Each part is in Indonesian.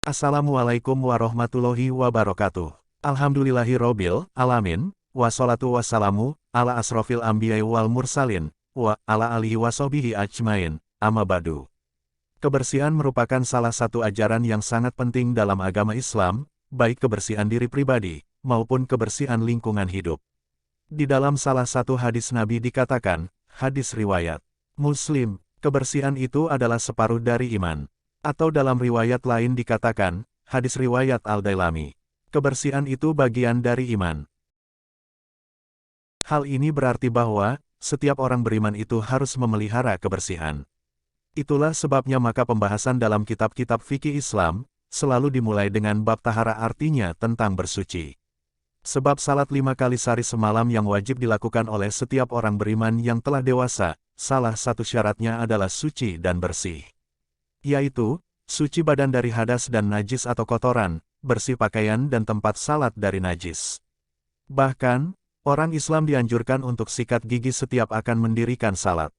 Assalamualaikum warahmatullahi wabarakatuh. Alhamdulillahirobbil alamin, wassalatu wassalamu ala asrofil anbiya'i wal mursalin, wa ala alihi wassobihi ajmain, amma ba'du. Kebersihan merupakan salah satu ajaran yang sangat penting dalam agama Islam, baik kebersihan diri pribadi, maupun kebersihan lingkungan hidup. Di dalam salah satu hadis Nabi dikatakan, hadis riwayat Muslim, kebersihan itu adalah separuh dari iman. Atau dalam riwayat lain dikatakan, hadis riwayat Al-Dailami, kebersihan itu bagian dari iman. Hal ini berarti bahwa, setiap orang beriman itu harus memelihara kebersihan. Itulah sebabnya maka pembahasan dalam kitab-kitab fikih Islam, selalu dimulai dengan bab tahara, artinya tentang bersuci. Sebab salat 5 kali sehari semalam yang wajib dilakukan oleh setiap orang beriman yang telah dewasa, salah satu syaratnya adalah suci dan bersih. Yaitu, suci badan dari hadas dan najis atau kotoran, bersih pakaian dan tempat salat dari najis. Bahkan, orang Islam dianjurkan untuk sikat gigi setiap akan mendirikan salat.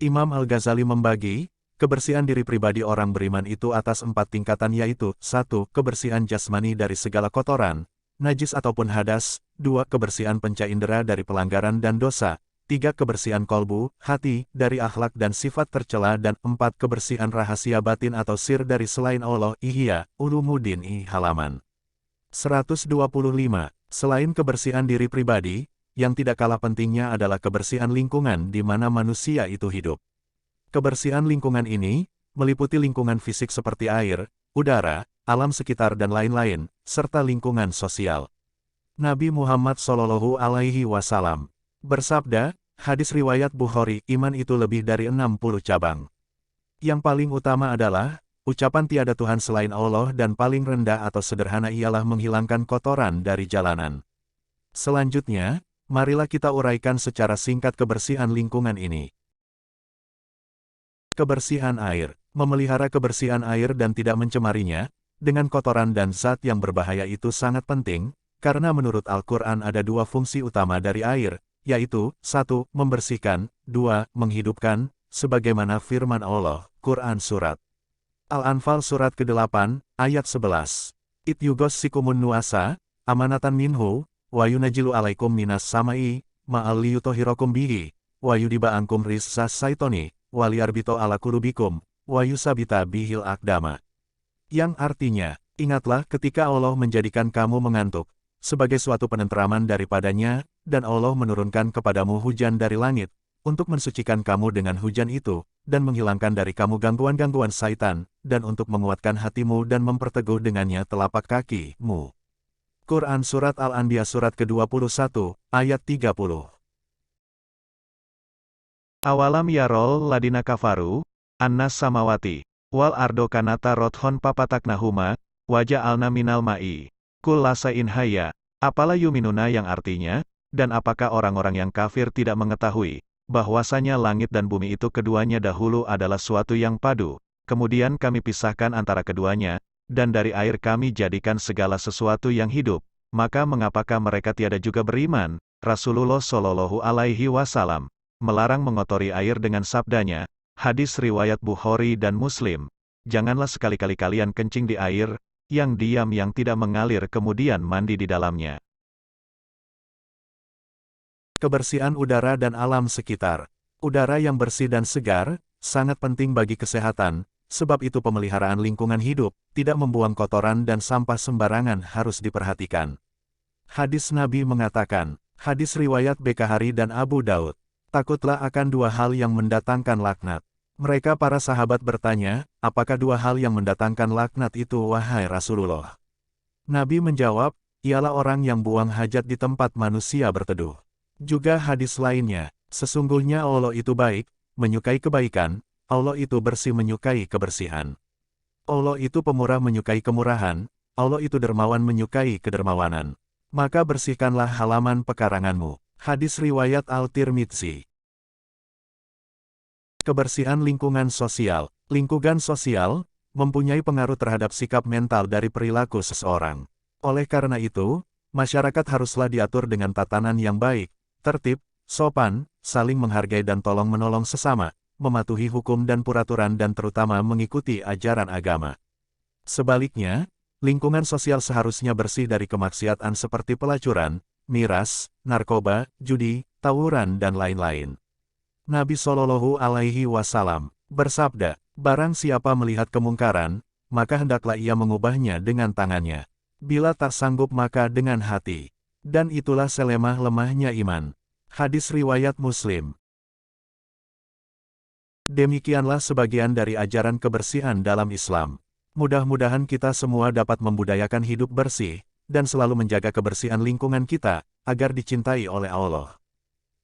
Imam Al-Ghazali membagi, kebersihan diri pribadi orang beriman itu atas 4 tingkatan, yaitu 1. Kebersihan jasmani dari segala kotoran, najis ataupun hadas, 2. Kebersihan panca indera dari pelanggaran dan dosa, 3. Kebersihan kolbu, hati, dari akhlak dan sifat tercela, dan 4. Kebersihan rahasia batin atau sir dari selain Allah. Ihya Ulumuddin halaman 125. Selain kebersihan diri pribadi, yang tidak kalah pentingnya adalah kebersihan lingkungan di mana manusia itu hidup. Kebersihan lingkungan ini meliputi lingkungan fisik seperti air, udara, alam sekitar dan lain-lain, serta lingkungan sosial. Nabi Muhammad SAW bersabda, hadis riwayat Bukhari, iman itu lebih dari 60 cabang. Yang paling utama adalah, ucapan tiada Tuhan selain Allah, dan paling rendah atau sederhana ialah menghilangkan kotoran dari jalanan. Selanjutnya, marilah kita uraikan secara singkat kebersihan lingkungan ini. Kebersihan air. Memelihara kebersihan air dan tidak mencemarinya dengan kotoran dan zat yang berbahaya itu sangat penting, karena menurut Al-Quran ada 2 fungsi utama dari air, yaitu, 1. Membersihkan, 2. Menghidupkan, sebagaimana firman Allah, Quran Surat Al-Anfal Surat ke-8, ayat 11. It yugossikumun nuasa, amanatan minhu, wa yunajilu alaikum minas samai, ma'al liyutohirakum bihi, wa yudiba ankum rissas saitoni, wa liarbito ala kulubikum, wa yusabita bihil akdama. Yang artinya, ingatlah ketika Allah menjadikan kamu mengantuk, sebagai suatu penenteraman daripadanya, dan Allah menurunkan kepadamu hujan dari langit, untuk mensucikan kamu dengan hujan itu, dan menghilangkan dari kamu gangguan-gangguan syaitan, dan untuk menguatkan hatimu dan memperteguh dengannya telapak kakimu. Quran Surat Al-Anbiya Surat ke-21, ayat 30. Awalam yarol ladina kafaru, annas samawati, wal ardo kanata rothon papataknahuma, waja'alna minal ma'i, kullasain hayya, apalah yuminuna, yang artinya, dan apakah orang-orang yang kafir tidak mengetahui, bahwasanya langit dan bumi itu keduanya dahulu adalah suatu yang padu, kemudian kami pisahkan antara keduanya, dan dari air kami jadikan segala sesuatu yang hidup, maka mengapakah mereka tiada juga beriman? Rasulullah Shallallahu Alaihi Wasallam melarang mengotori air dengan sabdanya, hadis riwayat Bukhari dan Muslim, janganlah sekali-kali kalian kencing di air, yang diam yang tidak mengalir kemudian mandi di dalamnya. Kebersihan udara dan alam sekitar. Udara yang bersih dan segar, sangat penting bagi kesehatan, sebab itu pemeliharaan lingkungan hidup, tidak membuang kotoran dan sampah sembarangan harus diperhatikan. Hadis Nabi mengatakan, hadis riwayat Bukhari dan Abu Daud, takutlah akan 2 hal yang mendatangkan laknat. Mereka para sahabat bertanya, apakah 2 hal yang mendatangkan laknat itu wahai Rasulullah? Nabi menjawab, ialah orang yang buang hajat di tempat manusia berteduh. Juga hadis lainnya, sesungguhnya Allah itu baik, menyukai kebaikan, Allah itu bersih menyukai kebersihan. Allah itu pemurah menyukai kemurahan, Allah itu dermawan menyukai kedermawanan. Maka bersihkanlah halaman pekaranganmu. Hadis riwayat Al-Tirmidzi. Kebersihan lingkungan sosial. Lingkungan sosial mempunyai pengaruh terhadap sikap mental dari perilaku seseorang. Oleh karena itu, masyarakat haruslah diatur dengan tatanan yang baik, tertib, sopan, saling menghargai dan tolong-menolong sesama, mematuhi hukum dan peraturan dan terutama mengikuti ajaran agama. Sebaliknya, lingkungan sosial seharusnya bersih dari kemaksiatan seperti pelacuran, miras, narkoba, judi, tawuran dan lain-lain. Nabi Shallallahu Alaihi Wasallam bersabda, barang siapa melihat kemungkaran, maka hendaklah ia mengubahnya dengan tangannya. Bila tak sanggup maka dengan hati. Dan itulah selemah-lemahnya iman. Hadis riwayat Muslim. Demikianlah sebagian dari ajaran kebersihan dalam Islam. Mudah-mudahan kita semua dapat membudayakan hidup bersih, dan selalu menjaga kebersihan lingkungan kita, agar dicintai oleh Allah.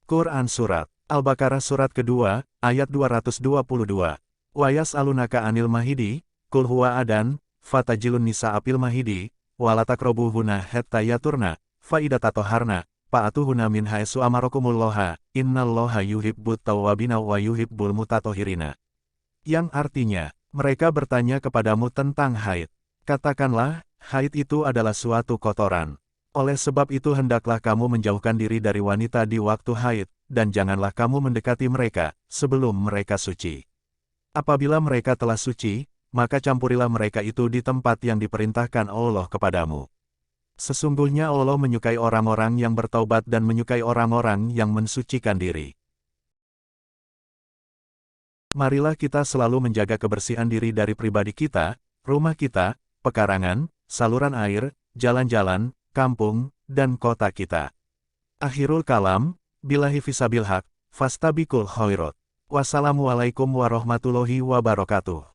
Quran Surat Al-Baqarah Surat kedua, ayat 222. Wa yas'alunaka anil mahidi, qul huwa adan, fatajilun nisa apil mahidi, walatakrobuhuna hatta yaturna, fa'idatatoharna, fa'atuhuna min haisu amarakumulloha, innallaha yuhibbut tawwabina wa yuhibbul mutatohirina. Yang artinya, mereka bertanya kepadamu tentang haid. Katakanlah, haid itu adalah suatu kotoran. Oleh sebab itu hendaklah kamu menjauhkan diri dari wanita di waktu haid, dan janganlah kamu mendekati mereka, sebelum mereka suci. Apabila mereka telah suci, maka campurilah mereka itu di tempat yang diperintahkan Allah kepadamu. Sesungguhnya Allah menyukai orang-orang yang bertaubat dan menyukai orang-orang yang mensucikan diri. Marilah kita selalu menjaga kebersihan diri dari pribadi kita, rumah kita, pekarangan, saluran air, jalan-jalan, kampung, dan kota kita. Akhirul kalam, billahi fisabil haq, fastabiqul khairat. Wassalamualaikum warahmatullahi wabarakatuh.